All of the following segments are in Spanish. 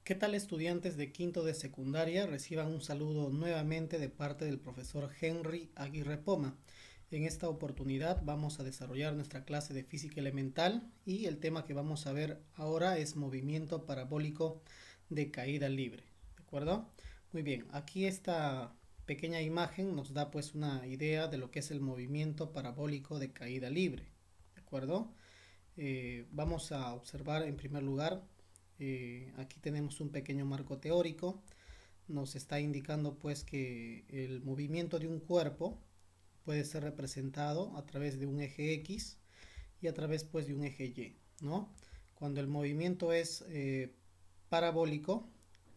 ¿Qué tal, estudiantes de quinto de secundaria? Reciban un saludo nuevamente de parte del profesor Henry Aguirre Poma. En esta oportunidad vamos a desarrollar nuestra clase de física elemental y el tema que vamos a ver ahora es movimiento parabólico de caída libre. ¿De acuerdo? Muy bien, aquí esta pequeña imagen nos da pues una idea de lo que es el movimiento parabólico de caída libre. ¿De acuerdo? Vamos a observar en primer lugar, aquí tenemos un pequeño marco teórico. Nos está indicando pues que el movimiento de un cuerpo puede ser representado a través de un eje X y a través pues de un eje Y, ¿no? Cuando el movimiento es parabólico,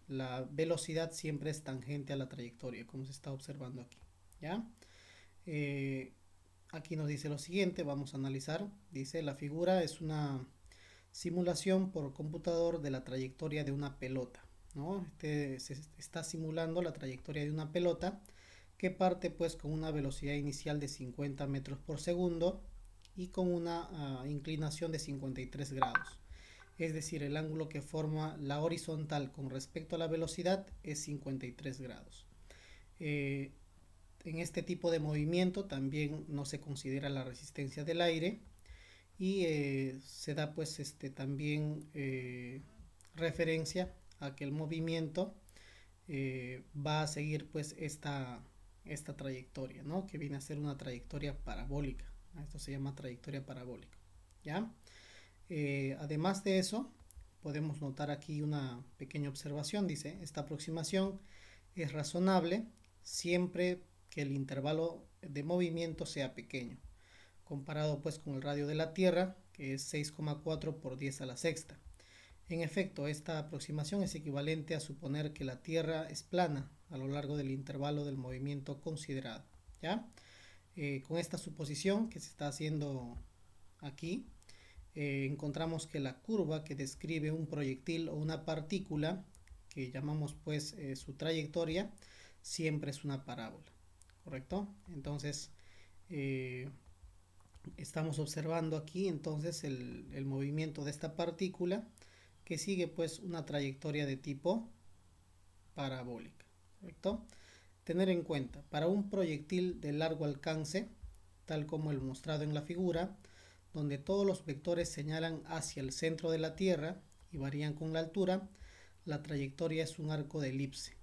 la velocidad siempre es tangente a la trayectoria, como se está observando aquí, ¿ya? Eh, Aquí nos dice lo siguiente, vamos a analizar. Dice, la figura es una simulación por computador de la trayectoria de una pelota, ¿no? Se está simulando la trayectoria de una pelota que parte pues con una velocidad inicial de 50 metros por segundo y con una inclinación de 53 grados. Es decir, el ángulo que forma la horizontal con respecto a la velocidad es 53 grados. Eh, en este tipo de movimiento también no se considera la resistencia del aire y se da pues también referencia a que el movimiento va a seguir pues esta trayectoria, ¿no? Que viene a ser una trayectoria parabólica. Esto se llama trayectoria parabólica, ¿ya? Además de eso, podemos notar aquí una pequeña observación. Dice, esta aproximación es razonable siempre que el intervalo de movimiento sea pequeño, comparado pues con el radio de la Tierra, que es 6,4 por 10 a la sexta. En efecto, esta aproximación es equivalente a suponer que la Tierra es plana a lo largo del intervalo del movimiento considerado, ¿ya? Con esta suposición que se está haciendo aquí, encontramos que la curva que describe un proyectil o una partícula, que llamamos pues su trayectoria, siempre es una parábola, ¿correcto? Entonces, eh, estamos observando aquí entonces el movimiento de esta partícula que sigue pues una trayectoria de tipo parabólica, ¿correcto? Tener en cuenta, para un proyectil de largo alcance, tal como el mostrado en la figura, donde todos los vectores señalan hacia el centro de la Tierra y varían con la altura, la trayectoria es un arco de elipse,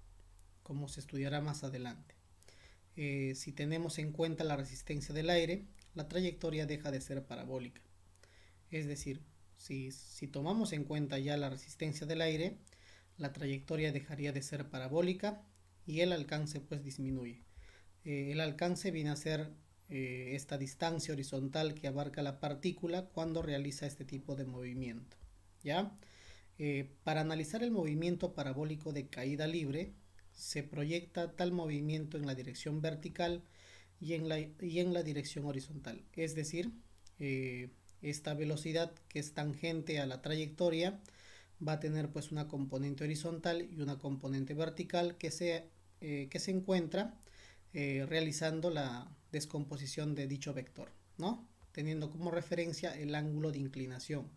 como se estudiará más adelante. Si tenemos en cuenta la resistencia del aire, la trayectoria deja de ser parabólica. Es decir, si tomamos en cuenta ya la resistencia del aire, la trayectoria dejaría de ser parabólica y el alcance pues disminuye. El alcance viene a ser esta distancia horizontal que abarca la partícula cuando realiza este tipo de movimiento, ¿ya? Para analizar el movimiento parabólico de caída libre, se proyecta tal movimiento en la dirección vertical y en la dirección horizontal. Es decir, esta velocidad que es tangente a la trayectoria va a tener pues una componente horizontal y una componente vertical que se encuentra realizando la descomposición de dicho vector, ¿no? Teniendo como referencia el ángulo de inclinación,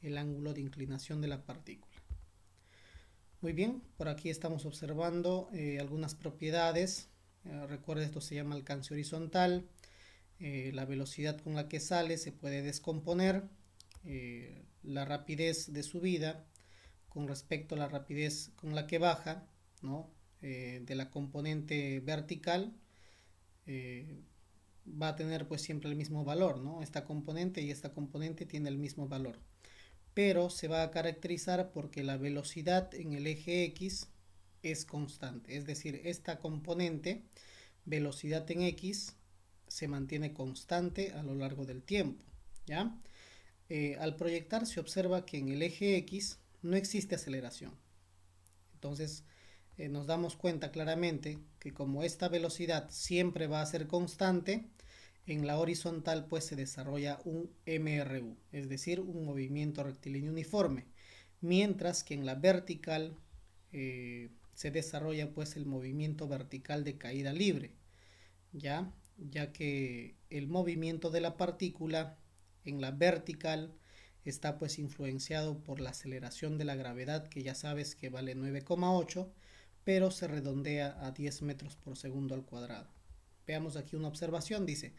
de la partícula. Muy bien, por aquí estamos observando algunas propiedades. Recuerda, esto se llama alcance horizontal. La velocidad con la que sale se puede descomponer. La rapidez de subida con respecto a la rapidez con la que baja, ¿no? De la componente vertical va a tener pues siempre el mismo valor, ¿no? Esta componente y esta componente tiene el mismo valor, pero se va a caracterizar porque la velocidad en el eje X es constante, es decir, esta componente, velocidad en X, se mantiene constante a lo largo del tiempo, ¿ya? Al proyectar se observa que en el eje X no existe aceleración. Entonces nos damos cuenta claramente que como esta velocidad siempre va a ser constante, en la horizontal pues se desarrolla un MRU, es decir, un movimiento rectilíneo uniforme, mientras que en la vertical se desarrolla pues el movimiento vertical de caída libre, ya que el movimiento de la partícula en la vertical está pues influenciado por la aceleración de la gravedad, que ya sabes que vale 9,8, pero se redondea a 10 metros por segundo al cuadrado. Veamos aquí una observación, dice,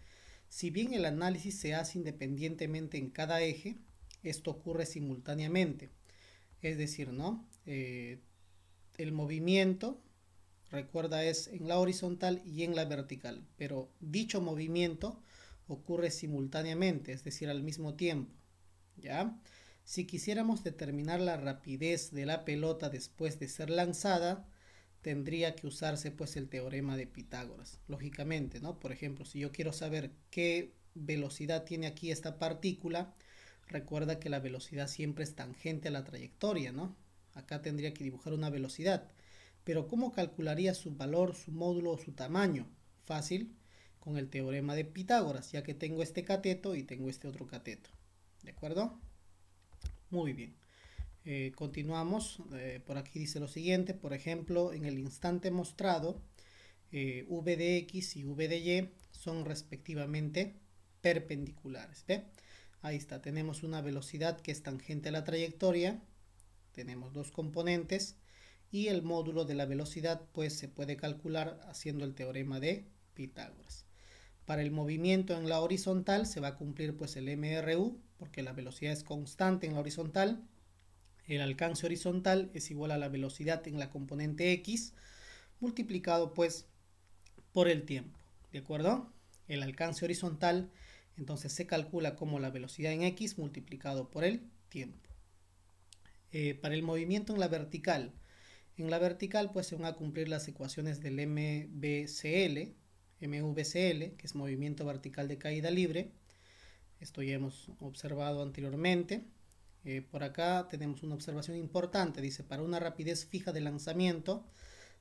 si bien el análisis se hace independientemente en cada eje, esto ocurre simultáneamente. Es decir, ¿no? El movimiento, recuerda, es en la horizontal y en la vertical, pero dicho movimiento ocurre simultáneamente, es decir, al mismo tiempo. ¿Ya? Si quisiéramos determinar la rapidez de la pelota después de ser lanzada, tendría que usarse pues el teorema de Pitágoras, lógicamente, ¿no? Por ejemplo, si yo quiero saber qué velocidad tiene aquí esta partícula, recuerda que la velocidad siempre es tangente a la trayectoria, ¿no? Acá tendría que dibujar una velocidad, pero ¿cómo calcularía su valor, su módulo o su tamaño? Fácil, con el teorema de Pitágoras, ya que tengo este cateto y tengo este otro cateto. ¿De acuerdo? Muy bien. Continuamos. Por aquí dice lo siguiente. Por ejemplo, en el instante mostrado, v de x y v de y son respectivamente perpendiculares. ¿Ve? Ahí está. Tenemos una velocidad que es tangente a la trayectoria. Tenemos dos componentes. Y el módulo de la velocidad pues se puede calcular haciendo el teorema de Pitágoras. Para el movimiento en la horizontal se va a cumplir pues el MRU, porque la velocidad es constante en la horizontal. El alcance horizontal es igual a la velocidad en la componente X multiplicado pues por el tiempo. ¿De acuerdo? El alcance horizontal entonces se calcula como la velocidad en X multiplicado por el tiempo. Para el movimiento en la vertical pues se van a cumplir las ecuaciones del MVCL, que es movimiento vertical de caída libre. Esto ya hemos observado anteriormente. Por acá tenemos una observación importante. Dice, para una rapidez fija de lanzamiento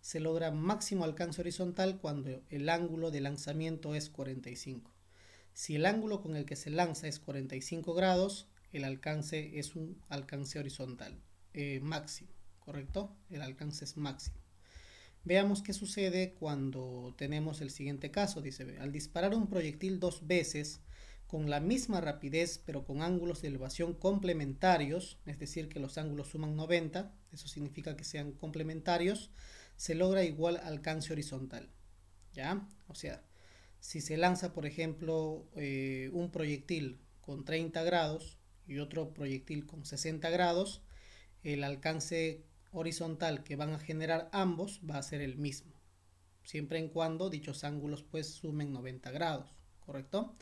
se logra máximo alcance horizontal cuando el ángulo de lanzamiento es 45. Si el ángulo con el que se lanza es 45 grados, el alcance es un alcance horizontal máximo, ¿correcto? El alcance es máximo. Veamos qué sucede cuando tenemos el siguiente caso. Dice, al disparar un proyectil dos veces con la misma rapidez pero con ángulos de elevación complementarios, es decir que los ángulos suman 90, eso significa que sean complementarios, se logra igual alcance horizontal. ¿Ya? O sea, si se lanza por ejemplo un proyectil con 30 grados y otro proyectil con 60 grados, el alcance horizontal que van a generar ambos va a ser el mismo, siempre en cuando dichos ángulos pues sumen 90 grados, ¿correcto?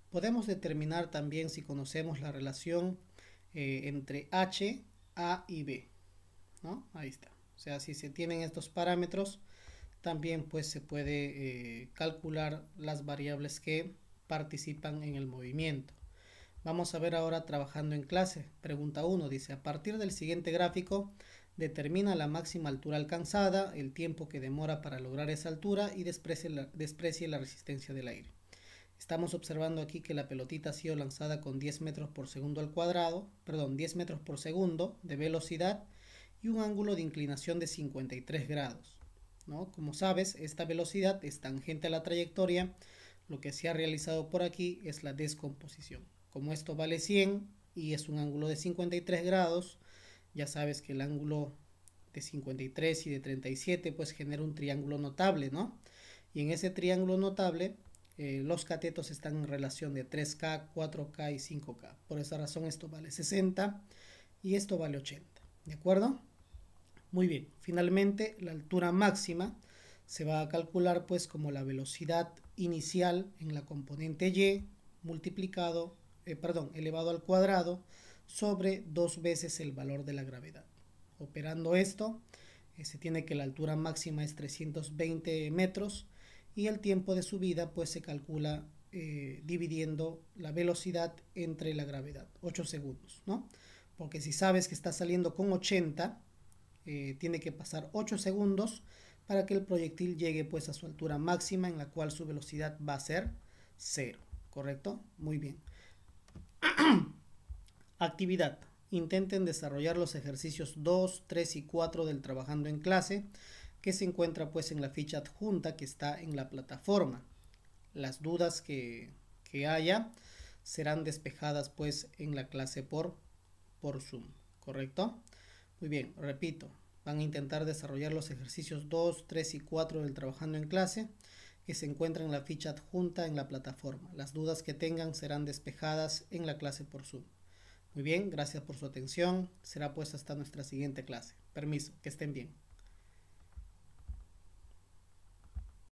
Podemos determinar también si conocemos la relación entre H, A y B, ¿no? Ahí está. O sea, si se tienen estos parámetros, también pues se puede calcular las variables que participan en el movimiento. Vamos a ver ahora trabajando en clase. Pregunta 1 dice, a partir del siguiente gráfico, determina la máxima altura alcanzada, el tiempo que demora para lograr esa altura y desprecie la resistencia del aire. Estamos observando aquí que la pelotita ha sido lanzada con 10 metros por segundo al cuadrado, perdón, 10 metros por segundo de velocidad y un ángulo de inclinación de 53 grados, ¿no? Como sabes, esta velocidad es tangente a la trayectoria. Lo que se ha realizado por aquí es la descomposición. Como esto vale 100 y es un ángulo de 53 grados, ya sabes que el ángulo de 53 y de 37 pues genera un triángulo notable, ¿no? Y en ese triángulo notable los catetos están en relación de 3K, 4K y 5K. Por esa razón esto vale 60 y esto vale 80. ¿De acuerdo? Muy bien. Finalmente la altura máxima se va a calcular pues como la velocidad inicial en la componente y multiplicado, elevado al cuadrado sobre 2 veces el valor de la gravedad. Operando esto, se tiene que la altura máxima es 320 metros y el tiempo de subida pues se calcula dividiendo la velocidad entre la gravedad, 8 segundos, ¿no? Porque si sabes que está saliendo con 80, tiene que pasar 8 segundos para que el proyectil llegue pues a su altura máxima, en la cual su velocidad va a ser 0, ¿correcto? Muy bien. Actividad. Intenten desarrollar los ejercicios 2, 3 y 4 del Trabajando en Clase, que se encuentra pues en la ficha adjunta que está en la plataforma. Las dudas que haya serán despejadas pues en la clase por por Zoom, ¿correcto? Muy bien, repito, van a intentar desarrollar los ejercicios 2, 3 y 4 del Trabajando en Clase, que se encuentra en la ficha adjunta en la plataforma. Las dudas que tengan serán despejadas en la clase por Zoom. Muy bien, gracias por su atención. Será pues hasta nuestra siguiente clase. Permiso, que estén bien.